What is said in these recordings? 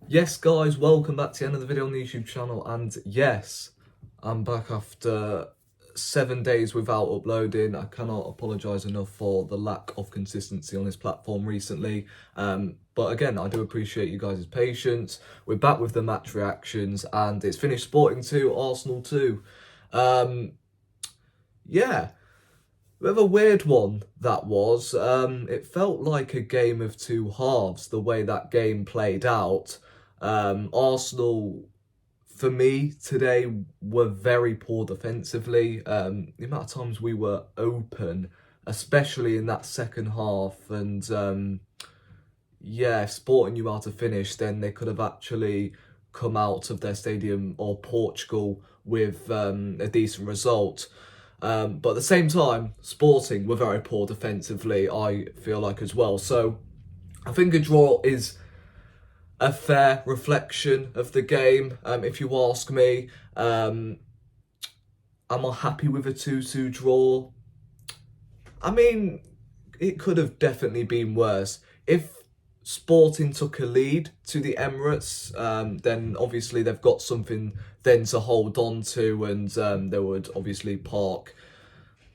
Yes guys, welcome back to the end of the video on the YouTube channel, and yes, I'm back after 7 days without uploading. I cannot apologise enough for the lack of consistency on this platform recently, but again, I do appreciate you guys' patience. We're back with the match reactions, and it's finished Sporting 2, Arsenal 2. Yeah, bit of a weird one that was. It felt like a game of two halves, the way that game played out. Arsenal, for me, today were very poor defensively. The amount of times we were open, especially in that second half, and yeah, if Sporting knew how to finish, then they could have actually come out of their stadium or Portugal with a decent result. But at the same time, Sporting were very poor defensively, I feel like, as well. So I think a draw is a fair reflection of the game, if you ask me. Am I happy with a 2-2 draw? I mean, it could have definitely been worse. If Sporting took a lead to the Emirates, then obviously they've got something then to hold on to, and they would obviously park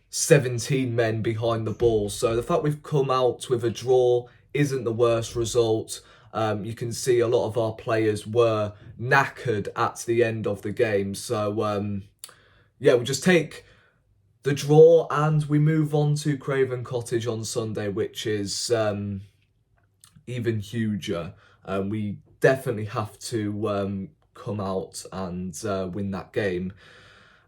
17 men behind the ball. So the fact we've come out with a draw isn't the worst result. You can see a lot of our players were knackered at the end of the game. So yeah, we'll just take the draw and we move on to Craven Cottage on Sunday, which is even huger. We definitely have to come out and win that game.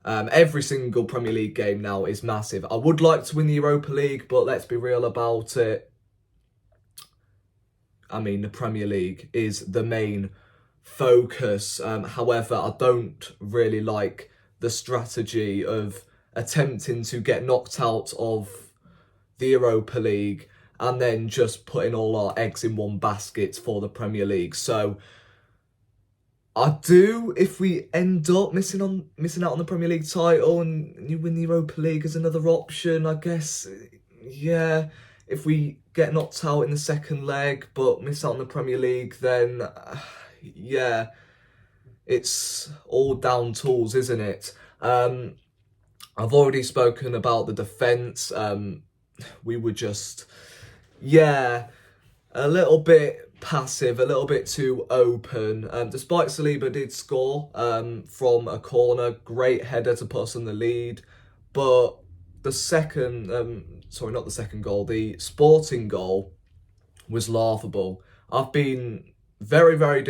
Every single Premier League game now is massive. I would like to win the Europa League, but let's be real about it. I mean, the Premier League is the main focus. However, I don't really like the strategy of attempting to get knocked out of the Europa League and then just putting all our eggs in one basket for the Premier League. So I do, if we end up missing out on the Premier League title and you win the Europa League as another option, I guess. Yeah, if we get knocked out in the second leg but miss out on the Premier League, then yeah, it's all down tools, isn't it? I've already spoken about the defence. We were just, yeah, a little bit passive, a little bit too open. Despite Saliba did score from a corner, great header to put us in the lead. But the not the second goal, the Sporting goal was laughable. I've been very, very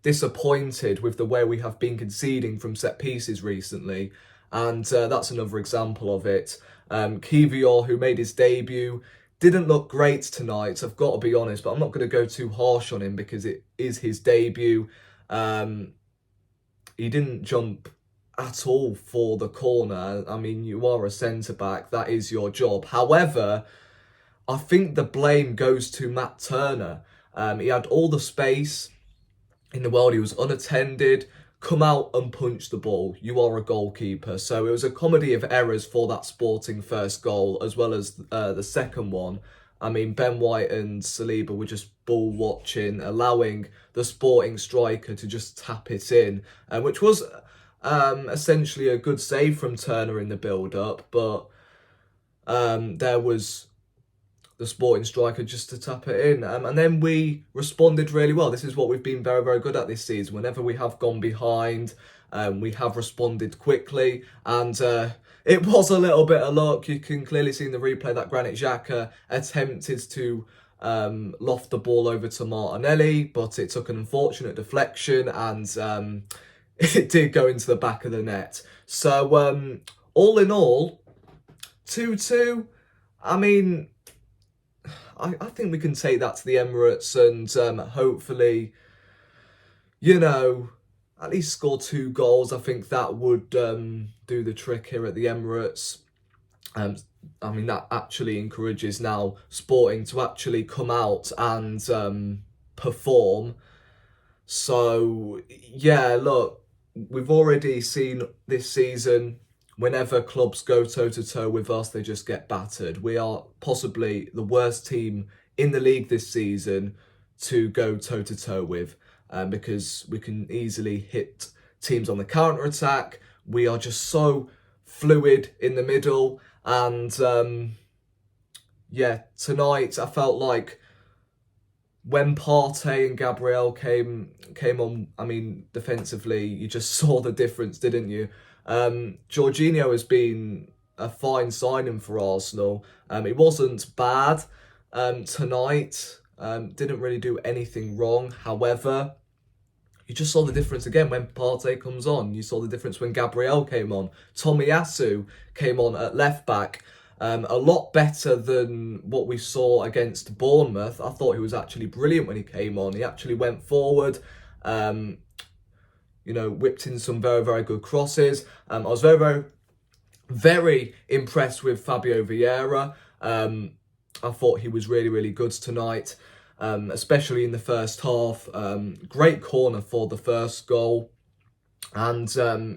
disappointed with the way we have been conceding from set pieces recently. And that's another example of it. Kivior, who made his debut, didn't look great tonight, I've got to be honest, but I'm not going to go too harsh on him because it is his debut. He didn't jump at all for the corner. I mean, you are a centre-back, that is your job. However, I think the blame goes to Matt Turner. He had all the space in the world, he was unattended. Come out and punch the ball. You are a goalkeeper. So it was a comedy of errors for that Sporting first goal, as well as the second one. I mean, Ben White and Saliba were just ball watching, allowing the Sporting striker to just tap it in, which was essentially a good save from Turner in the build-up, but there was the Sporting striker just to tap it in. And then we responded really well. This is what we've been very, very good at this season. Whenever we have gone behind, we have responded quickly. And it was a little bit of luck. You can clearly see in the replay that Granit Xhaka attempted to loft the ball over to Martinelli, but it took an unfortunate deflection and it did go into the back of the net. So all in all, 2-2, I mean, I think we can take that to the Emirates and hopefully, you know, at least score 2 goals. I think that would do the trick here at the Emirates. I mean, that actually encourages now Sporting to actually come out and perform. So, yeah, look, we've already seen this season, whenever clubs go toe-to-toe with us, they just get battered. We are possibly the worst team in the league this season. to go toe-to-toe with, because we can easily hit teams on the counter-attack. We are just so fluid in the middle, and yeah, tonight I felt like when Partey and Gabriel came on, I mean, defensively, you just saw the difference, didn't you? Jorginho has been a fine signing for Arsenal. It wasn't bad tonight. Didn't really do anything wrong. However, you just saw the difference again when Partey comes on. You saw the difference when Gabriel came on. Tomiyasu came on at left back. A lot better than what we saw against Bournemouth. I thought he was actually brilliant when he came on. He actually went forward, whipped in some very, very good crosses. I was very, very, very impressed with Fabio Vieira. I thought he was really, really good tonight, especially in the first half. Great corner for the first goal. And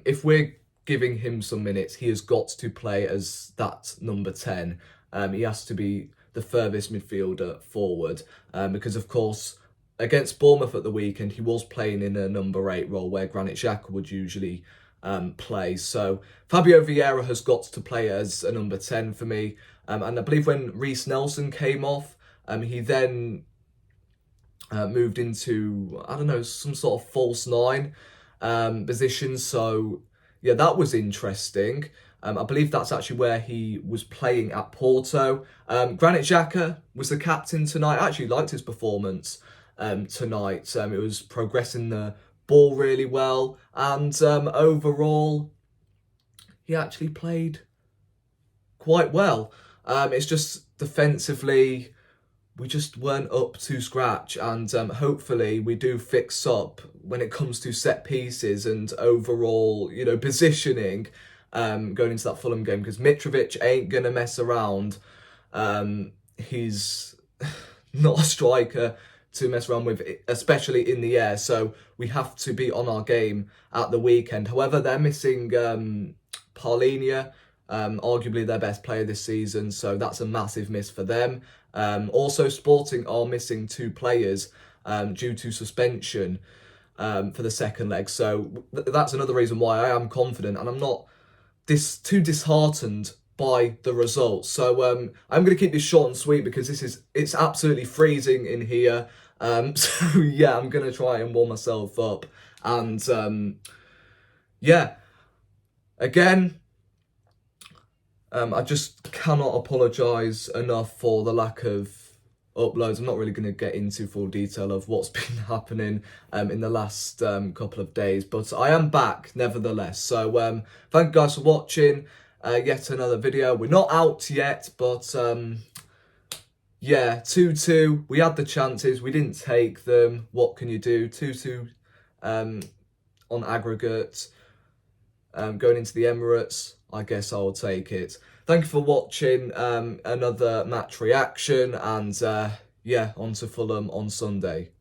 if we're giving him some minutes, he has got to play as that number 10. He has to be the furthest midfielder forward, because, of course, against Bournemouth at the weekend, he was playing in a number 8 role where Granit Xhaka would usually play. So Fabio Vieira has got to play as a number 10 for me. And I believe when Reece Nelson came off, he then moved into, I don't know, some sort of false 9 position. So yeah, that was interesting. I believe that's actually where he was playing at Porto. Granit Xhaka was the captain tonight. I actually liked his performance tonight. It was progressing the ball really well. And overall, he actually played quite well. It's just defensively, we just weren't up to scratch, and hopefully we do fix up when it comes to set pieces and overall, positioning going into that Fulham game, because Mitrovic ain't gonna mess around. He's not a striker to mess around with, especially in the air, so we have to be on our game at the weekend. However, they're missing Paulinho, arguably their best player this season, so that's a massive miss for them. Also, Sporting are missing 2 players due to suspension for the second leg, so that's another reason why I am confident, and I'm not too disheartened by the results. So I'm going to keep this short and sweet because it's absolutely freezing in here. So yeah, I'm going to try and warm myself up, and yeah, again, I just cannot apologise enough for the lack of uploads. I'm not really going to get into full detail of what's been happening in the last couple of days, but I am back nevertheless. So thank you guys for watching yet another video. We're not out yet, but yeah, 2-2. We had the chances, we didn't take them. What can you do? 2-2 on aggregate. Going into the Emirates, I guess I'll take it. Thank you for watching another match reaction, and yeah, on to Fulham on Sunday.